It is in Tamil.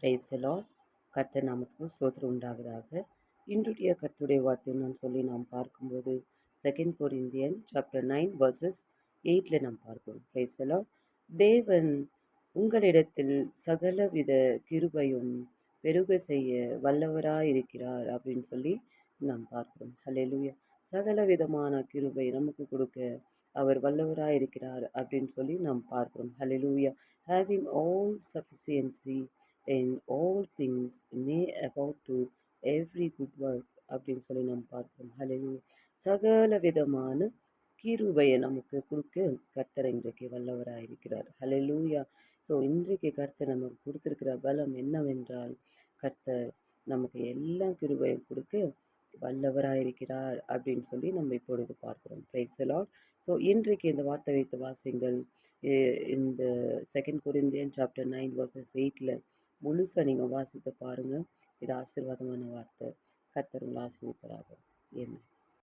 Praise the Lord. கர்த்தர் நாமத்துக்கு ஸ்தோத்திரம் உண்டாவதாக. இன்றைய கர்த்தருடைய வார்த்தை நான் சொல்லி நாம் பார்க்கும்போது 2 கொரிந்தியன் சாப்டர் 9 வர்சஸ் 8 நாம் பார்க்கிறோம். Praise the Lord. தேவன் உங்களிடத்தில் சகலவித கிருபையும் பெருக செய்ய வல்லவராயிருக்கிறார் அப்படின்னு சொல்லி நாம் பார்க்கிறோம். ஹல்லேலூயா. சகல விதமான கிருபை நமக்கு கொடுக்க அவர் வல்லவராயிருக்கிறார் அப்படின்னு சொல்லி நாம் பார்க்கிறோம். ஹல்லேலூயா. Having all sufficiency in all things may about to every good work அப்படின்னு சொல்லி நாம் பார்க்கிறோம். ஹல்லேலூயா. சகல விதமான கிருபையை நமக்கு கொடுக்க கர்த்தர் இன்றைக்கு வல்லவராயிருக்கிறார். ஹல்லேலூயா. ஸோ இன்றைக்கு கர்த்தர் நமக்கு கொடுத்திருக்கிற பலம் என்னவென்றால், கர்த்தர் நமக்கு எல்லா கிருபையும் கொடுக்க வல்லவராயிருக்கிறார் அப்படின்னு சொல்லி நம்ம இப்பொழுது பார்க்கிறோம். Praise the Lord. ஸோ இன்றைக்கு இந்த வார்த்தை வைத்து வாசிங்கள். இந்த 2 கொரிந்தியன் சாப்டர் 9 வர்சஸ் 8 முழுசாக நீங்கள் வாசித்து பாருங்கள். இது ஆசீர்வாதமான வார்த்தை. கர்த்தர் உங்களை ஆசீர்வதிப்பாராக. ஆமென்.